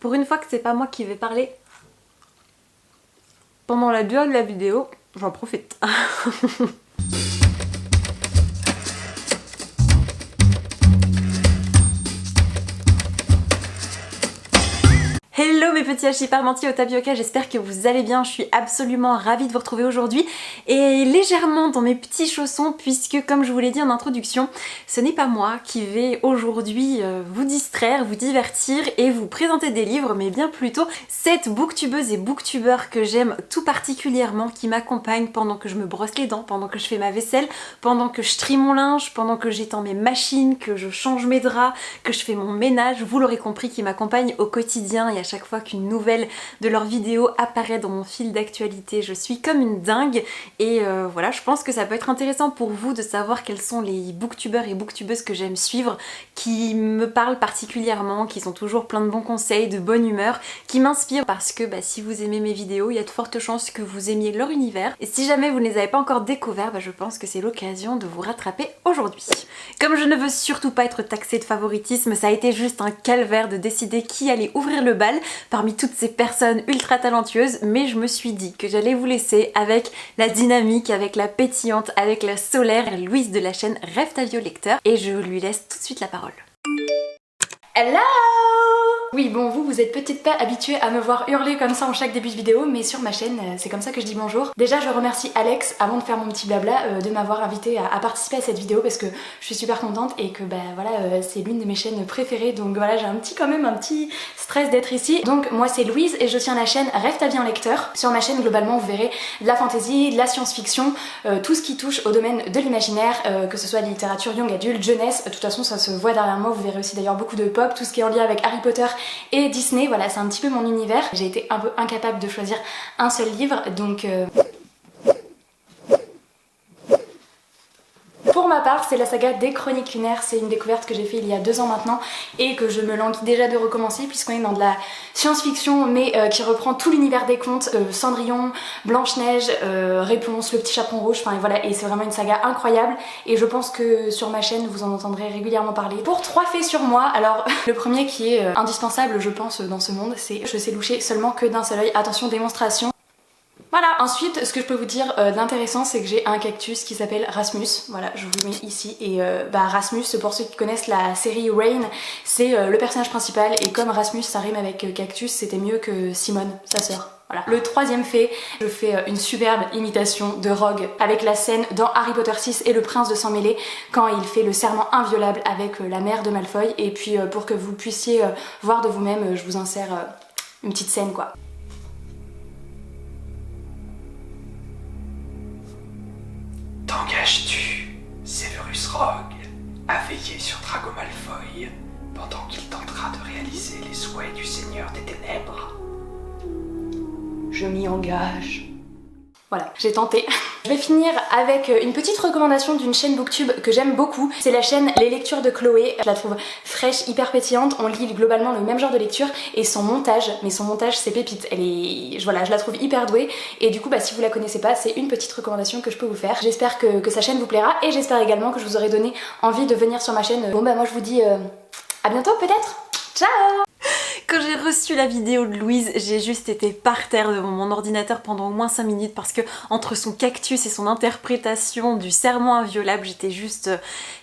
Pour une fois que c'est pas moi qui vais parler pendant la durée de la vidéo, j'en profite. Hello mes petits Hachis au tapioca, j'espère que vous allez bien, je suis absolument ravie de vous retrouver aujourd'hui et légèrement dans mes petits chaussons puisque comme je vous l'ai dit en introduction, ce n'est pas moi qui vais aujourd'hui vous distraire, vous divertir et vous présenter des livres, mais bien plutôt cette booktubeuse et booktubeur que j'aime tout particulièrement, qui m'accompagne pendant que je me brosse les dents, pendant que je fais ma vaisselle, pendant que je trie mon linge, pendant que j'étends mes machines, que je change mes draps, que je fais mon ménage, vous l'aurez compris, qui m'accompagne au quotidien et à chaque fois qu'une nouvelle de leurs vidéos apparaît dans mon fil d'actualité, je suis comme une dingue et voilà, je pense que ça peut être intéressant pour vous de savoir quels sont les booktubeurs et booktubeuses que j'aime suivre, qui me parlent particulièrement, qui sont toujours plein de bons conseils, de bonne humeur, qui m'inspirent parce que si vous aimez mes vidéos, il y a de fortes chances que vous aimiez leur univers et si jamais vous ne les avez pas encore découverts, je pense que c'est l'occasion de vous rattraper aujourd'hui. Comme je ne veux surtout pas être taxée de favoritisme, ça a été juste un calvaire de décider qui allait ouvrir le bal parmi toutes ces personnes ultra talentueuses, mais je me suis dit que j'allais vous laisser avec la dynamique, avec la pétillante, avec la solaire Louise de la chaîne Rêve ta vie au lecteur et je lui laisse tout de suite la parole. Hello! Oui, bon, vous êtes peut-être pas habitués à me voir hurler comme ça en chaque début de vidéo, mais sur ma chaîne, c'est comme ça que je dis bonjour. Déjà, je remercie Alex, avant de faire mon petit blabla, de m'avoir invité à participer à cette vidéo parce que je suis super contente et que voilà, c'est l'une de mes chaînes préférées, donc voilà, j'ai quand même un petit stress d'être ici. Donc moi c'est Louise et je tiens la chaîne Rêve ta vie en lecteur. Sur ma chaîne, globalement, vous verrez de la fantasy, de la science-fiction, tout ce qui touche au domaine de l'imaginaire, que ce soit de littérature young adulte, jeunesse, de toute façon ça se voit derrière moi, vous verrez aussi d'ailleurs beaucoup de pop, tout ce qui est en lien avec Harry Potter et Disney, voilà, c'est un petit peu mon univers. J'ai été un peu incapable de choisir un seul livre, donc pour ma part, c'est la saga des Chroniques lunaires, c'est une découverte que j'ai fait il y a 2 ans maintenant et que je me languis déjà de recommencer puisqu'on est dans de la science-fiction mais qui reprend tout l'univers des contes, Cendrillon, Blanche-Neige, Réponse, Le Petit Chaperon Rouge, enfin voilà, et c'est vraiment une saga incroyable et je pense que sur ma chaîne vous en entendrez régulièrement parler. Pour 3 faits sur moi, alors le premier qui est indispensable je pense dans ce monde, c'est je sais loucher seulement que d'un seul œil, attention démonstration. Voilà, ensuite ce que je peux vous dire d'intéressant c'est que j'ai un cactus qui s'appelle Rasmus, voilà je vous le mets ici et Rasmus pour ceux qui connaissent la série Rain c'est le personnage principal et comme Rasmus ça rime avec cactus c'était mieux que Simone, sa sœur. Voilà. Le troisième fait, je fais une superbe imitation de Rogue avec la scène dans Harry Potter 6 et le prince de sang mêlé quand il fait le serment inviolable avec la mère de Malfoy et puis pour que vous puissiez voir de vous-même je vous insère une petite scène quoi. T'engages-tu, Severus Rogue, à veiller sur Drago Malfoy pendant qu'il tentera de réaliser les souhaits du Seigneur des Ténèbres? Je m'y engage. Voilà, j'ai tenté. Je vais finir avec une petite recommandation d'une chaîne booktube que j'aime beaucoup. C'est la chaîne Les Lectures de Chloé. Je la trouve fraîche, hyper pétillante. On lit globalement le même genre de lecture et son montage, mais son montage c'est pépite. Elle est, voilà, je la trouve hyper douée et du coup si vous la connaissez pas, c'est une petite recommandation que je peux vous faire. J'espère que sa chaîne vous plaira et j'espère également que je vous aurai donné envie de venir sur ma chaîne. Bon moi je vous dis à bientôt peut-être. Ciao! Quand j'ai reçu la vidéo de Louise, j'ai juste été par terre devant mon ordinateur pendant au moins 5 minutes parce que entre son cactus et son interprétation du serment inviolable, j'étais juste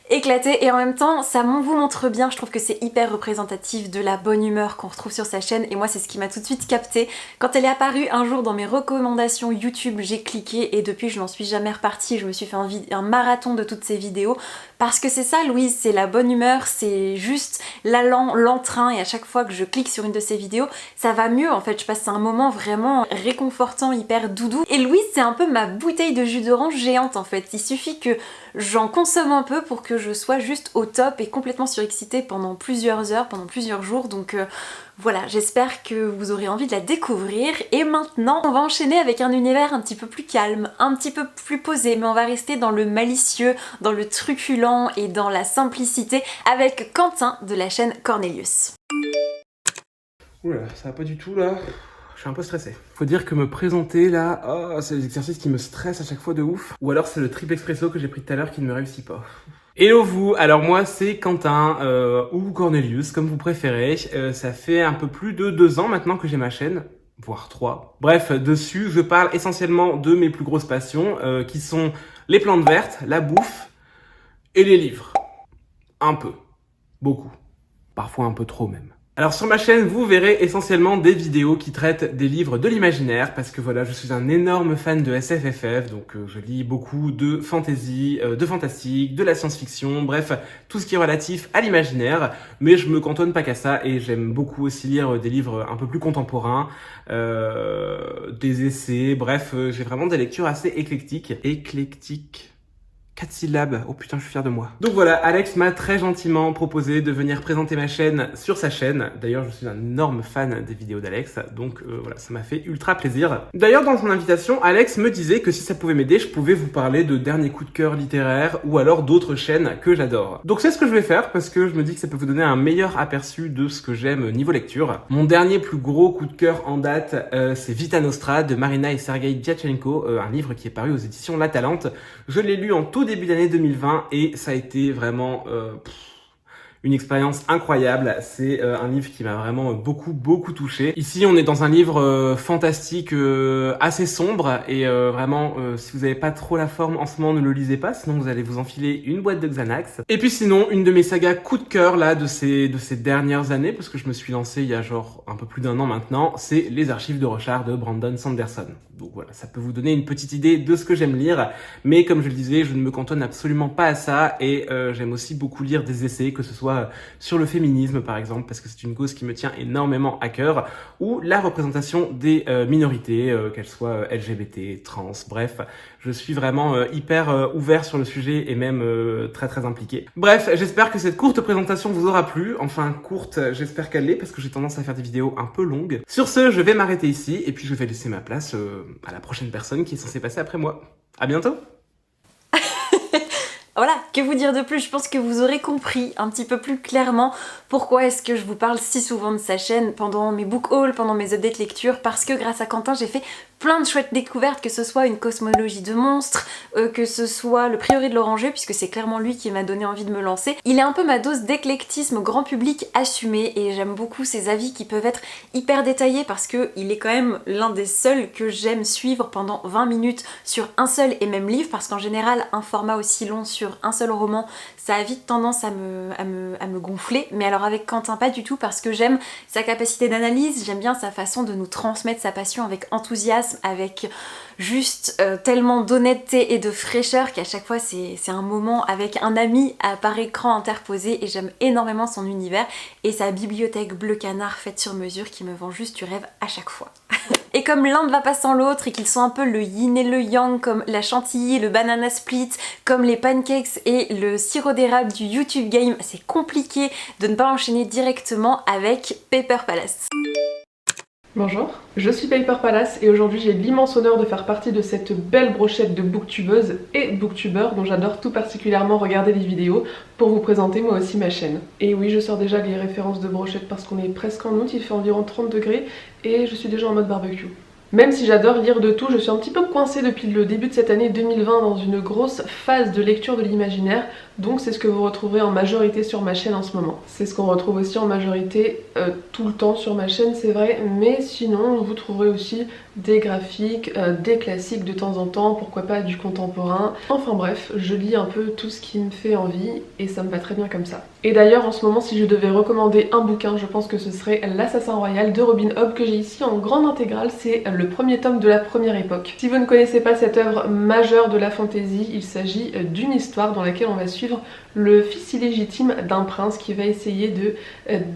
éclatée et en même temps ça vous montre bien, je trouve que c'est hyper représentatif de la bonne humeur qu'on retrouve sur sa chaîne et moi c'est ce qui m'a tout de suite capté. Quand elle est apparue un jour dans mes recommandations YouTube, j'ai cliqué et depuis je n'en suis jamais repartie, je me suis fait un marathon de toutes ces vidéos parce que c'est ça Louise, c'est la bonne humeur, c'est juste l'allant, l'entrain et à chaque fois que je clique sur une de ces vidéos, ça va mieux en fait, je passe un moment vraiment réconfortant, hyper doudou et Louise c'est un peu ma bouteille de jus d'orange géante en fait, il suffit que j'en consomme un peu pour que je sois juste au top et complètement surexcitée pendant plusieurs heures, pendant plusieurs jours donc voilà, j'espère que vous aurez envie de la découvrir et maintenant on va enchaîner avec un univers un petit peu plus calme, un petit peu plus posé mais on va rester dans le malicieux, dans le truculent et dans la simplicité avec Quentin de la chaîne Cornelius. Oula, ça va pas du tout là. Je suis un peu stressé. Faut dire que me présenter là, oh, c'est des exercices qui me stressent à chaque fois de ouf. Ou alors c'est le triple expresso que j'ai pris tout à l'heure qui ne me réussit pas. Hello vous, alors moi c'est Quentin ou Cornelius comme vous préférez, ça fait un peu plus de 2 ans maintenant que j'ai ma chaîne, voire 3. Bref, dessus je parle essentiellement de mes plus grosses passions qui sont les plantes vertes, la bouffe et les livres. Un peu, beaucoup, parfois un peu trop même. Alors sur ma chaîne, vous verrez essentiellement des vidéos qui traitent des livres de l'imaginaire parce que voilà, je suis un énorme fan de SFFF, donc je lis beaucoup de fantasy, de fantastique, de la science-fiction, bref, tout ce qui est relatif à l'imaginaire, mais je me cantonne pas qu'à ça et j'aime beaucoup aussi lire des livres un peu plus contemporains, des essais, bref, j'ai vraiment des lectures assez éclectiques. 4 syllabes, oh putain je suis fier de moi. Donc voilà, Alex m'a très gentiment proposé de venir présenter ma chaîne sur sa chaîne. D'ailleurs je suis un énorme fan des vidéos d'Alex, donc voilà, ça m'a fait ultra plaisir. D'ailleurs dans son invitation, Alex me disait que si ça pouvait m'aider, je pouvais vous parler de derniers coups de cœur littéraires ou alors d'autres chaînes que j'adore. Donc c'est ce que je vais faire parce que je me dis que ça peut vous donner un meilleur aperçu de ce que j'aime niveau lecture. Mon dernier plus gros coup de cœur en date, c'est Vita Nostra de Marina et Sergei Djatchenko, un livre qui est paru aux éditions La Talente. Je l'ai lu en tout début d'année 2020 et ça a été vraiment une expérience incroyable. C'est un livre qui m'a vraiment beaucoup touché. Ici on est dans un livre fantastique assez sombre et vraiment si vous n'avez pas trop la forme en ce moment, ne le lisez pas, sinon vous allez vous enfiler une boîte de Xanax. Et puis sinon une de mes sagas coup de cœur là de ces dernières années, parce que je me suis lancé il y a genre un peu plus d'1 an maintenant, c'est Les Archives de Rochard de Brandon Sanderson. Donc voilà, ça peut vous donner une petite idée de ce que j'aime lire, mais comme je le disais, je ne me cantonne absolument pas à ça et j'aime aussi beaucoup lire des essais, que ce soit sur le féminisme par exemple, parce que c'est une cause qui me tient énormément à cœur, ou la représentation des minorités, qu'elles soient LGBT, trans, bref, je suis vraiment hyper ouvert sur le sujet et même très impliqué. Bref, j'espère que cette courte présentation vous aura plu, enfin courte, j'espère qu'elle l'est, parce que j'ai tendance à faire des vidéos un peu longues. Sur ce, je vais m'arrêter ici, et puis je vais laisser ma place à la prochaine personne qui est censée passer après moi. À bientôt! Voilà, que vous dire de plus? Je pense que vous aurez compris un petit peu plus clairement pourquoi est-ce que je vous parle si souvent de sa chaîne pendant mes book hauls, pendant mes updates lecture, parce que grâce à Quentin, j'ai fait plein de chouettes découvertes, que ce soit une cosmologie de monstres, que ce soit le prieuré de l'Oranger, puisque c'est clairement lui qui m'a donné envie de me lancer. Il est un peu ma dose d'éclectisme grand public assumé et j'aime beaucoup ses avis qui peuvent être hyper détaillés parce que il est quand même l'un des seuls que j'aime suivre pendant 20 minutes sur un seul et même livre, parce qu'en général un format aussi long sur un seul roman, ça a vite tendance à me gonfler, mais alors avec Quentin pas du tout, parce que j'aime sa capacité d'analyse, j'aime bien sa façon de nous transmettre sa passion avec enthousiasme, avec juste tellement d'honnêteté et de fraîcheur qu'à chaque fois c'est un moment avec un ami par écran interposé, et j'aime énormément son univers et sa bibliothèque bleu canard faite sur mesure qui me vend juste du rêve à chaque fois. Et comme l'un ne va pas sans l'autre et qu'ils sont un peu le yin et le yang, comme la chantilly, le banana split, comme les pancakes et le sirop d'érable du YouTube game, c'est compliqué de ne pas enchaîner directement avec Paper Palace. Bonjour, je suis Paper Palace et aujourd'hui j'ai l'immense honneur de faire partie de cette belle brochette de booktubeuses et booktubeurs dont j'adore tout particulièrement regarder les vidéos pour vous présenter moi aussi ma chaîne. Et oui, je sors déjà les références de brochette parce qu'on est presque en août, il fait environ 30 degrés et je suis déjà en mode barbecue. Même si j'adore lire de tout, je suis un petit peu coincée depuis le début de cette année 2020 dans une grosse phase de lecture de l'imaginaire, donc c'est ce que vous retrouverez en majorité sur ma chaîne en ce moment. C'est ce qu'on retrouve aussi en majorité tout le temps sur ma chaîne, c'est vrai, mais sinon vous trouverez aussi des graphiques, des classiques de temps en temps, pourquoi pas du contemporain. Enfin bref, je lis un peu tout ce qui me fait envie et ça me va très bien comme ça. Et d'ailleurs en ce moment, si je devais recommander un bouquin, je pense que ce serait L'Assassin Royal de Robin Hobb, que j'ai ici en grande intégrale. C'est le premier tome de la première époque. Si vous ne connaissez pas cette œuvre majeure de la fantasy, il s'agit d'une histoire dans laquelle on va suivre le fils illégitime d'un prince qui va essayer de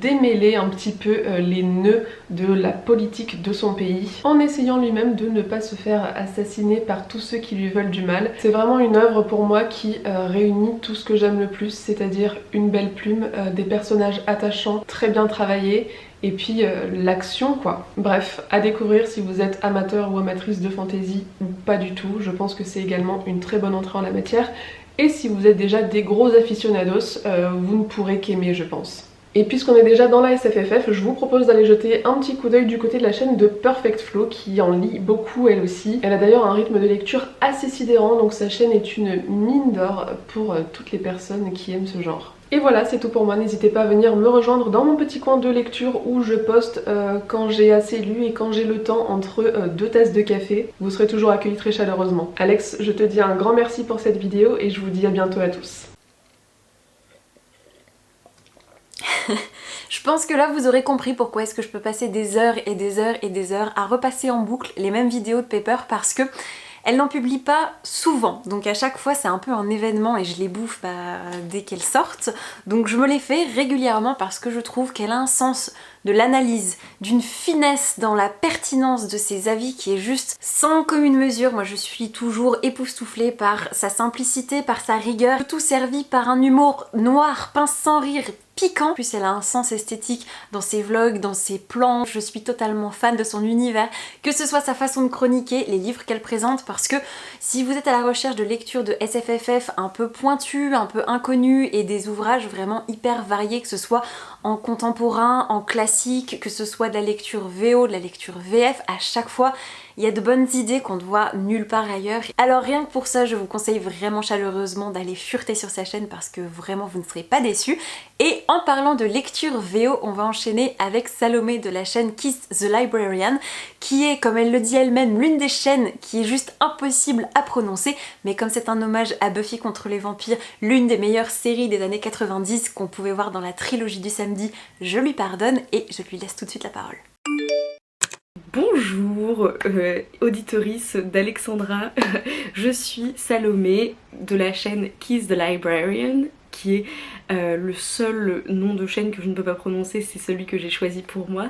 démêler un petit peu les nœuds de la politique de son pays, en essayant lui-même de ne pas se faire assassiner par tous ceux qui lui veulent du mal. C'est vraiment une œuvre pour moi qui réunit tout ce que j'aime le plus, c'est-à-dire une belle plume, des personnages attachants, très bien travaillés, et puis l'action quoi. Bref, à découvrir si vous êtes amateur ou amatrice de fantasy ou pas du tout. Je pense que c'est également une très bonne entrée en la matière. Et si vous êtes déjà des gros aficionados, vous ne pourrez qu'aimer je pense. Et puisqu'on est déjà dans la SFFF, je vous propose d'aller jeter un petit coup d'œil du côté de la chaîne de Perfect Flow qui en lit beaucoup elle aussi. Elle a d'ailleurs un rythme de lecture assez sidérant, donc sa chaîne est une mine d'or pour toutes les personnes qui aiment ce genre. Et voilà, c'est tout pour moi. N'hésitez pas à venir me rejoindre dans mon petit coin de lecture où je poste quand j'ai assez lu et quand j'ai le temps entre 2 tasses de café. Vous serez toujours accueillis très chaleureusement. Alex, je te dis un grand merci pour cette vidéo et je vous dis à bientôt à tous. Je pense que là vous aurez compris pourquoi est-ce que je peux passer des heures et des heures et des heures à repasser en boucle les mêmes vidéos de Pepper, parce que elle n'en publie pas souvent, donc à chaque fois c'est un peu un événement et je les bouffe dès qu'elles sortent. Donc je me les fais régulièrement parce que je trouve qu'elle a un sens de l'analyse, d'une finesse dans la pertinence de ses avis qui est juste sans commune mesure. Moi je suis toujours époustouflée par sa simplicité, par sa rigueur, tout servi par un humour noir, pince sans rire, piquant. En plus elle a un sens esthétique dans ses vlogs, dans ses plans. Je suis totalement fan de son univers, que ce soit sa façon de chroniquer, les livres qu'elle présente, parce que si vous êtes à la recherche de lecture de SFFF un peu pointues, un peu inconnues et des ouvrages vraiment hyper variés, que ce soit en contemporain, en classique, que ce soit de la lecture VO, de la lecture VF, à chaque fois il y a de bonnes idées qu'on ne voit nulle part ailleurs. Alors rien que pour ça, je vous conseille vraiment chaleureusement d'aller fureter sur sa chaîne parce que vraiment vous ne serez pas déçus. Et en parlant de lecture VO, on va enchaîner avec Salomé de la chaîne Kiss the Librarian, qui est, comme elle le dit elle-même, l'une des chaînes qui est juste impossible à prononcer, mais comme c'est un hommage à Buffy contre les vampires, l'une des meilleures séries des années 90 qu'on pouvait voir dans la trilogie du samedi, je lui pardonne et je lui laisse tout de suite la parole. Bonjour auditorice d'Alexandra, je suis Salomé de la chaîne Kiss the Librarian, qui est le seul nom de chaîne que je ne peux pas prononcer, c'est celui que j'ai choisi pour moi.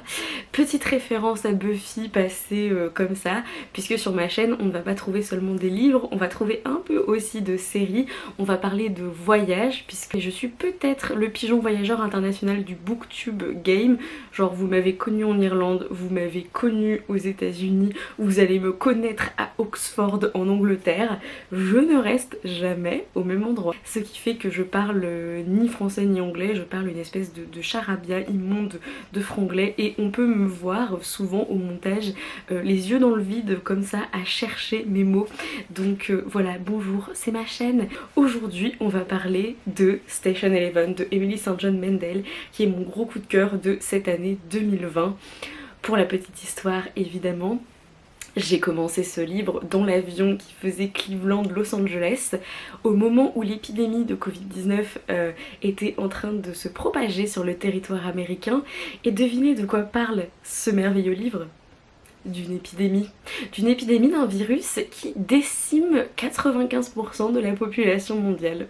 Petite référence à Buffy passée comme ça, puisque sur ma chaîne on ne va pas trouver seulement des livres, on va trouver un peu aussi de séries, on va parler de voyage, puisque je suis peut-être le pigeon voyageur international du booktube game. Genre vous m'avez connu en Irlande, vous m'avez connu aux États-Unis, vous allez me connaître à Oxford en Angleterre, je ne reste jamais au même endroit. Ce qui fait que je parle ni français ni anglais, je parle une espèce de charabia immonde de franglais, et on peut me voir souvent au montage les yeux dans le vide comme ça à chercher mes mots. Donc voilà, bonjour, c'est ma chaîne. Aujourd'hui on va parler de Station Eleven de Emily St. John Mandel, qui est mon gros coup de cœur de cette année 2020. Pour la petite histoire évidemment, j'ai commencé ce livre dans l'avion qui faisait Cleveland-Los Angeles au moment où l'épidémie de Covid-19 était en train de se propager sur le territoire américain. Et devinez de quoi parle ce merveilleux livre? D'une épidémie d'un virus qui décime 95% de la population mondiale.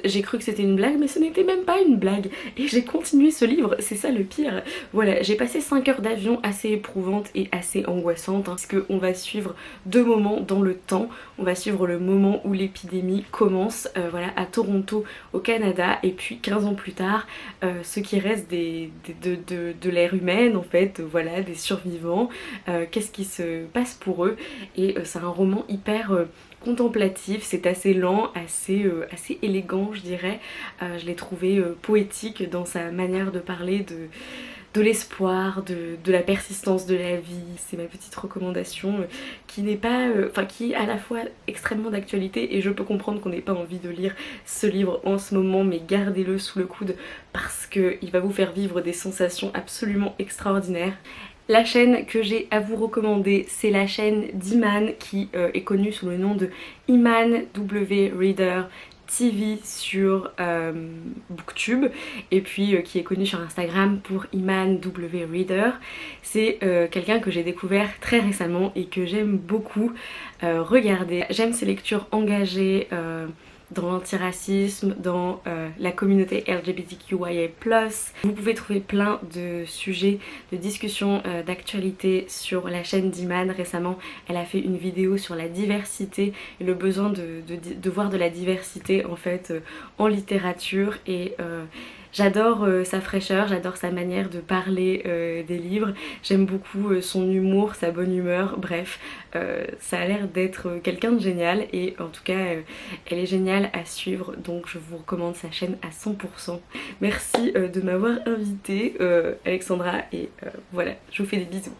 J'ai cru que c'était une blague, mais ce n'était même pas une blague, et j'ai continué ce livre, c'est ça le pire. Voilà, j'ai passé 5 heures d'avion assez éprouvantes et assez angoissantes, parce qu'on va suivre 2 moments dans le temps. On va suivre le moment où l'épidémie commence, voilà, à Toronto au Canada, et puis 15 ans plus tard, ce qui reste de l'ère humaine en fait, voilà, des survivants, qu'est-ce qui se passe pour eux. Et c'est un roman hyper contemplatif, c'est assez lent, assez élégant je dirais. Je l'ai trouvé poétique dans sa manière de parler de l'espoir, de la persistance de la vie. C'est ma petite recommandation qui n'est pas, qui est à la fois extrêmement d'actualité, et je peux comprendre qu'on n'ait pas envie de lire ce livre en ce moment, mais gardez-le sous le coude parce qu'il va vous faire vivre des sensations absolument extraordinaires. La chaîne que j'ai à vous recommander, c'est la chaîne d'Iman, qui est connue sous le nom de Iman W Reader TV sur Booktube, et puis qui est connue sur Instagram pour Iman W Reader. C'est quelqu'un que j'ai découvert très récemment et que j'aime beaucoup regarder. J'aime ses lectures engagées dans l'antiracisme, dans la communauté LGBTQIA+. Vous pouvez trouver plein de sujets de discussion, d'actualité sur la chaîne d'Iman. Récemment, elle a fait une vidéo sur la diversité et le besoin de voir de la diversité en fait en littérature, et J'adore sa fraîcheur, j'adore sa manière de parler des livres, j'aime beaucoup son humour, sa bonne humeur, bref, ça a l'air d'être quelqu'un de génial et en tout cas elle est géniale à suivre, donc je vous recommande sa chaîne à 100%. Merci de m'avoir invitée Alexandra et voilà, je vous fais des bisous.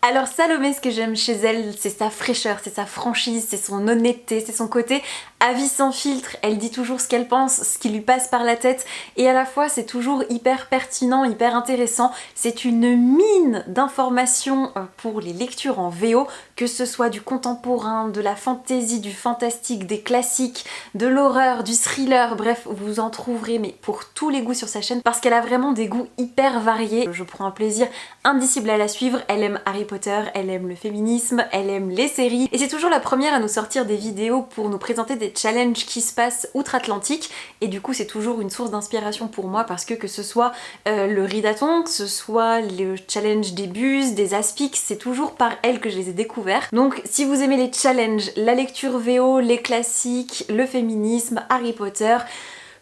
Alors Salomé, ce que j'aime chez elle, c'est sa fraîcheur, c'est sa franchise, c'est son honnêteté, c'est son côté avis sans filtre. Elle dit toujours ce qu'elle pense, ce qui lui passe par la tête et à la fois c'est toujours hyper pertinent, hyper intéressant. C'est une mine d'informations pour les lectures en VO, que ce soit du contemporain, de la fantasy, du fantastique, des classiques, de l'horreur, du thriller, bref, vous en trouverez mais pour tous les goûts sur sa chaîne parce qu'elle a vraiment des goûts hyper variés. Je prends un plaisir indicible à la suivre, elle aime Harry Potter, elle aime le féminisme, elle aime les séries et c'est toujours la première à nous sortir des vidéos pour nous présenter des challenges qui se passent outre-Atlantique et du coup c'est toujours une source d'inspiration pour moi parce que ce soit le ridathon, que ce soit le challenge des buses, des aspics, c'est toujours par elle que je les ai découverts. Donc si vous aimez les challenges, la lecture VO, les classiques, le féminisme, Harry Potter,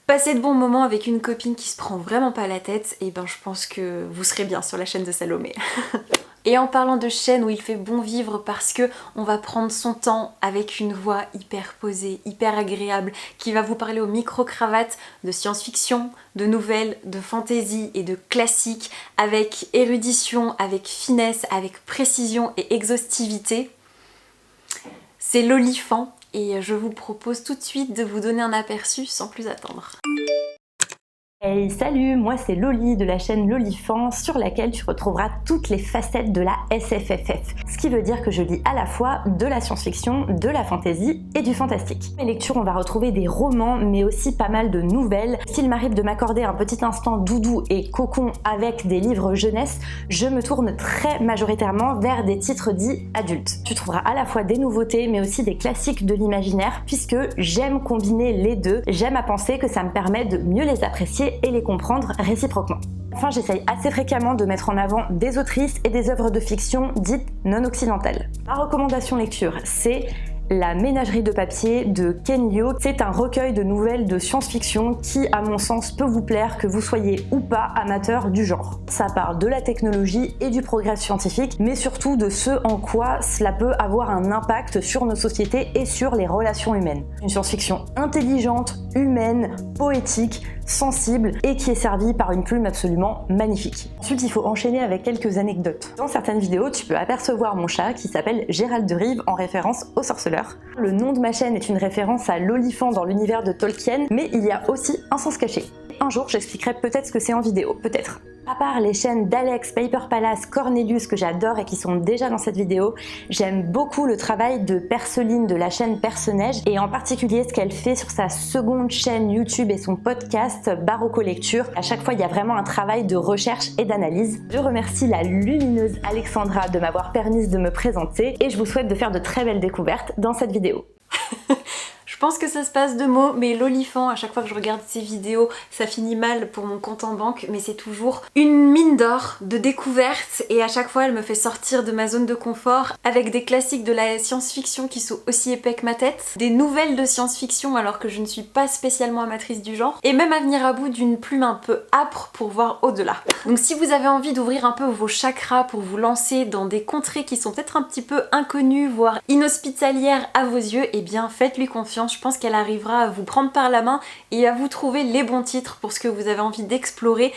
passez de bons moments avec une copine qui se prend vraiment pas la tête, et ben je pense que vous serez bien sur la chaîne de Salomé. Et en parlant de chaîne où il fait bon vivre parce que on va prendre son temps avec une voix hyper posée, hyper agréable, qui va vous parler au micro-cravate de science-fiction, de nouvelles, de fantasy et de classiques, avec érudition, avec finesse, avec précision et exhaustivité. C'est Lolifant et je vous propose tout de suite de vous donner un aperçu sans plus attendre. Hey, salut, moi c'est Loli de la chaîne Lolifant sur laquelle tu retrouveras toutes les facettes de la SFFF. Ce qui veut dire que je lis à la fois de la science-fiction, de la fantasy et du fantastique. Dans mes lectures, on va retrouver des romans mais aussi pas mal de nouvelles. S'il m'arrive de m'accorder un petit instant doudou et cocon avec des livres jeunesse, je me tourne très majoritairement vers des titres dits adultes. Tu trouveras à la fois des nouveautés mais aussi des classiques de l'imaginaire puisque j'aime combiner les deux. J'aime à penser que ça me permet de mieux les apprécier et les comprendre réciproquement. Enfin, j'essaye assez fréquemment de mettre en avant des autrices et des œuvres de fiction dites non occidentales. Ma recommandation lecture, c'est La ménagerie de papier de Ken Liu. C'est un recueil de nouvelles de science-fiction qui, à mon sens, peut vous plaire que vous soyez ou pas amateur du genre. Ça parle de la technologie et du progrès scientifique, mais surtout de ce en quoi cela peut avoir un impact sur nos sociétés et sur les relations humaines. Une science-fiction intelligente, humaine, poétique, sensible et qui est servie par une plume absolument magnifique. Ensuite, il faut enchaîner avec quelques anecdotes. Dans certaines vidéos, tu peux apercevoir mon chat qui s'appelle Gérald de Rive en référence au sorceleur. Le nom de ma chaîne est une référence à Lolifant dans l'univers de Tolkien, mais il y a aussi un sens caché. Un jour, j'expliquerai peut-être ce que c'est en vidéo, peut-être. À part les chaînes d'Alex, Paper Palace, Cornelius que j'adore et qui sont déjà dans cette vidéo, j'aime beaucoup le travail de Perceline de la chaîne Perceneige et en particulier ce qu'elle fait sur sa seconde chaîne YouTube et son podcast Barocco Lecture. À chaque fois, il y a vraiment un travail de recherche et d'analyse. Je remercie la lumineuse Alexandra de m'avoir permis de me présenter et je vous souhaite de faire de très belles découvertes dans cette vidéo. Je pense que ça se passe de mots, mais Lolifant, à chaque fois que je regarde ses vidéos, ça finit mal pour mon compte en banque, mais c'est toujours une mine d'or de découvertes et à chaque fois elle me fait sortir de ma zone de confort avec des classiques de la science-fiction qui sont aussi épais que ma tête, des nouvelles de science-fiction alors que je ne suis pas spécialement amatrice du genre, et même à venir à bout d'une plume un peu âpre pour voir au-delà. Donc si vous avez envie d'ouvrir un peu vos chakras pour vous lancer dans des contrées qui sont peut-être un petit peu inconnues, voire inhospitalières à vos yeux, eh bien faites-lui confiance. Je pense qu'elle arrivera à vous prendre par la main et à vous trouver les bons titres pour ce que vous avez envie d'explorer.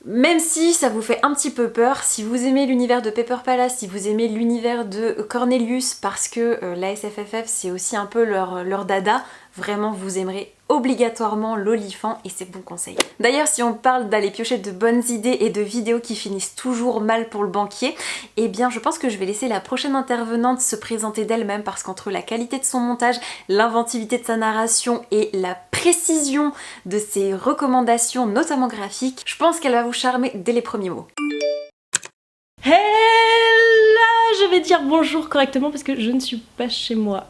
Même si ça vous fait un petit peu peur, si vous aimez l'univers de Paper Palace, si vous aimez l'univers de Cornelius, parce que la SFFF c'est aussi un peu leur dada, vraiment vous aimerez obligatoirement Lolifant et ses bons conseils. D'ailleurs, si on parle d'aller piocher de bonnes idées et de vidéos qui finissent toujours mal pour le banquier, eh bien je pense que je vais laisser la prochaine intervenante se présenter d'elle-même parce qu'entre la qualité de son montage, l'inventivité de sa narration et la précision de ses recommandations, notamment graphiques, je pense qu'elle va vous charmer dès les premiers mots. Hello, je vais dire bonjour correctement parce que je ne suis pas chez moi.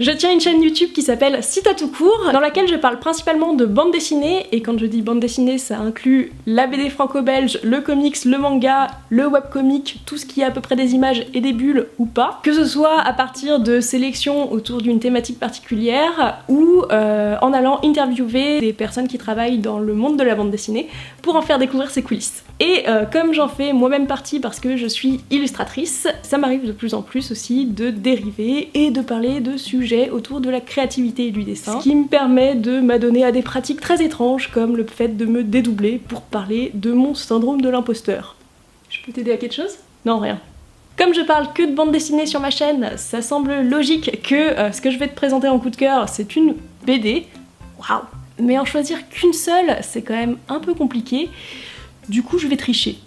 Je tiens une chaîne YouTube qui s'appelle Cita tout court, dans laquelle je parle principalement de bande dessinée, et quand je dis bande dessinée, ça inclut la BD franco-belge, le comics, le manga, le webcomic, tout ce qui est à peu près des images et des bulles ou pas, que ce soit à partir de sélections autour d'une thématique particulière ou en allant interviewer des personnes qui travaillent dans le monde de la bande dessinée pour en faire découvrir ses coulisses. Et comme j'en fais moi-même partie parce que je suis illustratrice, ça m'arrive de plus en plus aussi de dériver et de parler de sujets autour de la créativité et du dessin, ce qui me permet de m'adonner à des pratiques très étranges comme le fait de me dédoubler pour parler de mon syndrome de l'imposteur. Je peux t'aider à quelque chose? Non, rien. Comme je parle que de bande dessinée sur ma chaîne, ça semble logique que ce que je vais te présenter en coup de cœur, c'est une BD. Waouh! Mais en choisir qu'une seule, c'est quand même un peu compliqué. Du coup, je vais tricher.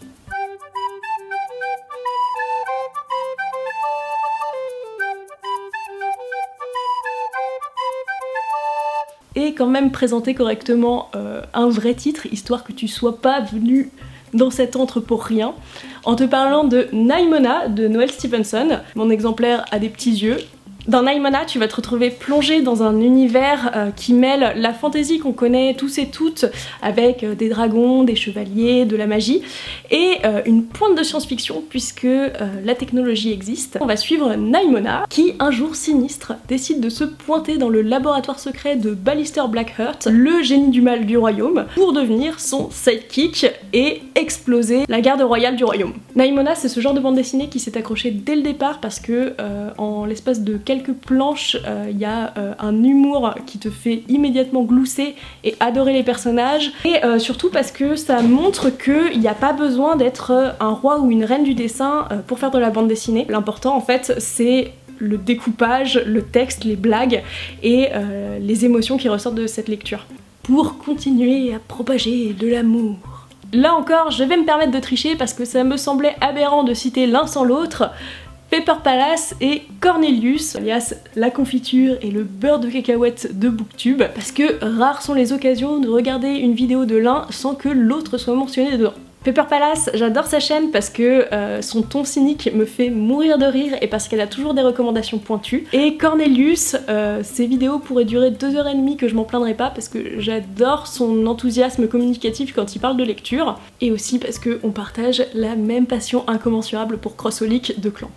Et quand même présenter correctement un vrai titre, histoire que tu sois pas venu dans cet antre pour rien, en te parlant de Naimona de Noelle Stevenson. Mon exemplaire a des petits yeux. Dans Naimona, tu vas te retrouver plongé dans un univers qui mêle la fantaisie qu'on connaît tous et toutes, avec des dragons, des chevaliers, de la magie, et une pointe de science-fiction, puisque la technologie existe. On va suivre Naimona, qui, un jour sinistre, décide de se pointer dans le laboratoire secret de Ballister Blackheart, le génie du mal du royaume, pour devenir son sidekick et exploser la garde royale du royaume. Naimona, c'est ce genre de bande dessinée qui s'est accroché dès le départ, parce que en l'espace de quelques planches, il y a un humour qui te fait immédiatement glousser et adorer les personnages, et surtout parce que ça montre qu'il n'y a pas besoin d'être un roi ou une reine du dessin pour faire de la bande dessinée. L'important en fait c'est le découpage, le texte, les blagues et les émotions qui ressortent de cette lecture. Pour continuer à propager de l'amour. Là encore, je vais me permettre de tricher parce que ça me semblait aberrant de citer l'un sans l'autre. Paper Palace et Cornelius, alias la confiture et le beurre de cacahuète de Booktube, parce que rares sont les occasions de regarder une vidéo de l'un sans que l'autre soit mentionné dedans. Paper Palace, j'adore sa chaîne parce que son ton cynique me fait mourir de rire et parce qu'elle a toujours des recommandations pointues. Et Cornelius, ses vidéos pourraient durer 2h30 que je m'en plaindrais pas parce que j'adore son enthousiasme communicatif quand il parle de lecture, et aussi parce qu'on partage la même passion incommensurable pour Crossholic de Clamp.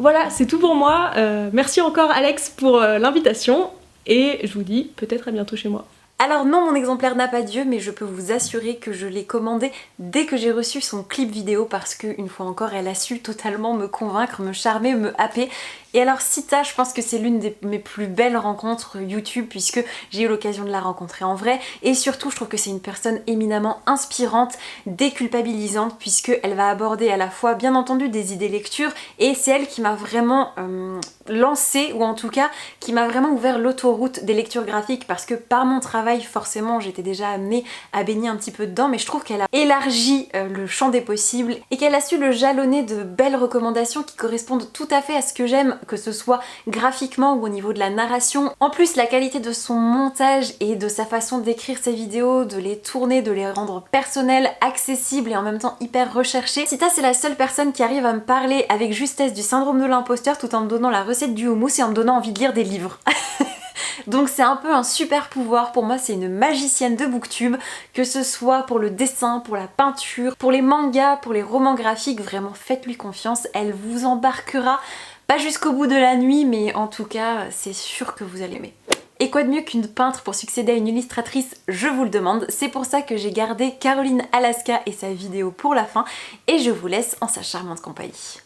Voilà, c'est tout pour moi. Merci encore Alex pour l'invitation et je vous dis peut-être à bientôt chez moi. Alors non, mon exemplaire n'a pas Dieu, mais je peux vous assurer que je l'ai commandé dès que j'ai reçu son clip vidéo parce qu'une fois encore, elle a su totalement me convaincre, me charmer, me happer. Et alors Cita, je pense que c'est l'une de mes plus belles rencontres YouTube puisque j'ai eu l'occasion de la rencontrer en vrai, et surtout je trouve que c'est une personne éminemment inspirante, déculpabilisante, puisqu'elle va aborder à la fois bien entendu des idées lecture, et c'est elle qui m'a vraiment lancée, ou en tout cas qui m'a vraiment ouvert l'autoroute des lectures graphiques, parce que par mon travail forcément j'étais déjà amenée à baigner un petit peu dedans, mais je trouve qu'elle a élargi le champ des possibles et qu'elle a su le jalonner de belles recommandations qui correspondent tout à fait à ce que j'aime, que ce soit graphiquement ou au niveau de la narration. En plus, la qualité de son montage et de sa façon d'écrire ses vidéos, de les tourner, de les rendre personnelles, accessibles et en même temps hyper recherchées. Cita, c'est la seule personne qui arrive à me parler avec justesse du syndrome de l'imposteur tout en me donnant la recette du houmous et en me donnant envie de lire des livres. Donc c'est un peu un super pouvoir, pour moi c'est une magicienne de Booktube, que ce soit pour le dessin, pour la peinture, pour les mangas, pour les romans graphiques, vraiment faites-lui confiance, elle vous embarquera, pas jusqu'au bout de la nuit, mais en tout cas c'est sûr que vous allez aimer. Et quoi de mieux qu'une peintre pour succéder à une illustratrice, je vous le demande, c'est pour ça que j'ai gardé Caroline Alaska et sa vidéo pour la fin, et je vous laisse en sa charmante compagnie.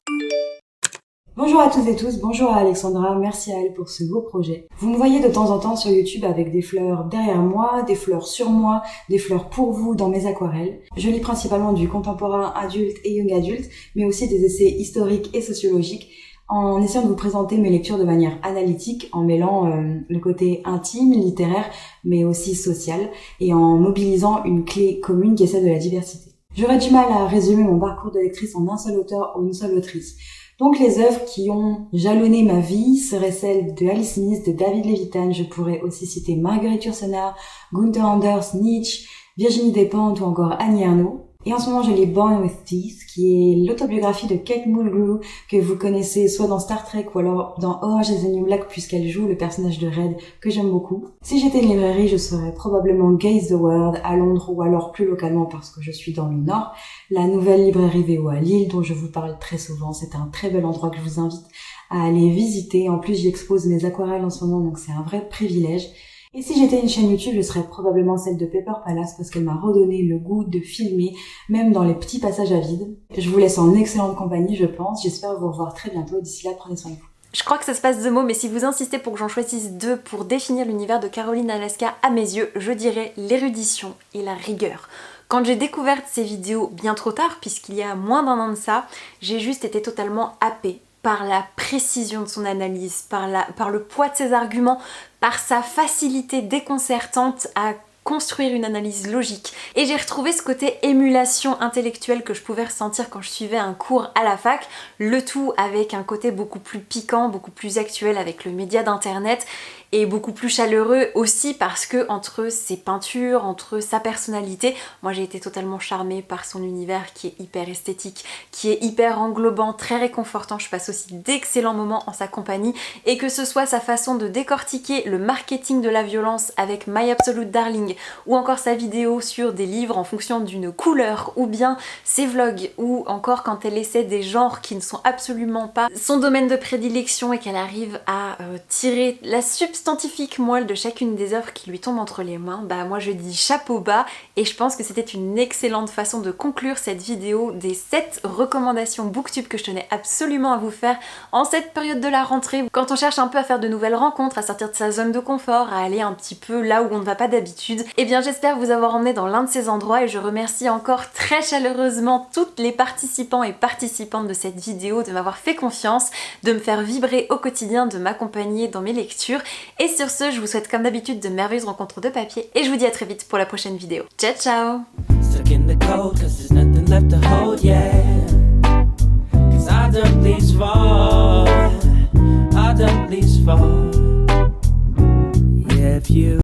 Bonjour à toutes et tous, bonjour à Alexandra, merci à elle pour ce beau projet. Vous me voyez de temps en temps sur YouTube avec des fleurs derrière moi, des fleurs sur moi, des fleurs pour vous dans mes aquarelles. Je lis principalement du contemporain adulte et young adulte, mais aussi des essais historiques et sociologiques, en essayant de vous présenter mes lectures de manière analytique, en mêlant le côté intime, littéraire, mais aussi social, et en mobilisant une clé commune qui est celle de la diversité. J'aurais du mal à résumer mon parcours de lectrice en un seul auteur ou une seule autrice. Donc les œuvres qui ont jalonné ma vie seraient celles de Alice Smith, de David Levitan. Je pourrais aussi citer Marguerite Yourcenar, Gunther Anders, Nietzsche, Virginie Despentes ou encore Annie Ernaux. Et en ce moment, je lis Born with Teeth, qui est l'autobiographie de Kate Mulgrew, que vous connaissez soit dans Star Trek ou alors dans Orange is the New Black, puisqu'elle joue le personnage de Red, que j'aime beaucoup. Si j'étais une librairie, je serais probablement Gaze the World à Londres ou alors plus localement parce que je suis dans le Nord, la nouvelle librairie VO à Lille, dont je vous parle très souvent. C'est un très bel endroit que je vous invite à aller visiter. En plus, j'y expose mes aquarelles en ce moment, donc c'est un vrai privilège. Et si j'étais une chaîne YouTube, je serais probablement celle de Paper Palace parce qu'elle m'a redonné le goût de filmer, même dans les petits passages à vide. Je vous laisse en excellente compagnie, je pense. J'espère vous revoir très bientôt. D'ici là, prenez soin de vous. Je crois que ça se passe 2 mots, mais si vous insistez pour que j'en choisisse 2 pour définir l'univers de Caroline Alaska, à mes yeux, je dirais l'érudition et la rigueur. Quand j'ai découvert ces vidéos bien trop tard, puisqu'il y a moins d'1 an de ça, j'ai juste été totalement happée par la précision de son analyse, par le poids de ses arguments, par sa facilité déconcertante à construire une analyse logique. Et j'ai retrouvé ce côté émulation intellectuelle que je pouvais ressentir quand je suivais un cours à la fac, le tout avec un côté beaucoup plus piquant, beaucoup plus actuel avec le média d'internet et beaucoup plus chaleureux aussi parce que entre ses peintures, entre sa personnalité, moi j'ai été totalement charmée par son univers qui est hyper esthétique, qui est hyper englobant, très réconfortant. Je passe aussi d'excellents moments en sa compagnie et que ce soit sa façon de décortiquer le marketing de la violence avec My Absolute Darling ou encore sa vidéo sur des livres en fonction d'une couleur ou bien ses vlogs ou encore quand elle essaie des genres qui ne sont absolument pas son domaine de prédilection et qu'elle arrive à tirer la substantifique moelle de chacune des œuvres qui lui tombent entre les mains, bah moi je dis chapeau bas et je pense que c'était une excellente façon de conclure cette vidéo des 7 recommandations booktube que je tenais absolument à vous faire en cette période de la rentrée quand on cherche un peu à faire de nouvelles rencontres, à sortir de sa zone de confort, à aller un petit peu là où on ne va pas d'habitude. Et bien j'espère vous avoir emmené dans l'un de ces endroits et je remercie encore très chaleureusement toutes les participants et participantes de cette vidéo de m'avoir fait confiance, de me faire vibrer au quotidien, de m'accompagner dans mes lectures. Et sur ce, je vous souhaite comme d'habitude de merveilleuses rencontres de papier et je vous dis à très vite pour la prochaine vidéo. Ciao ciao!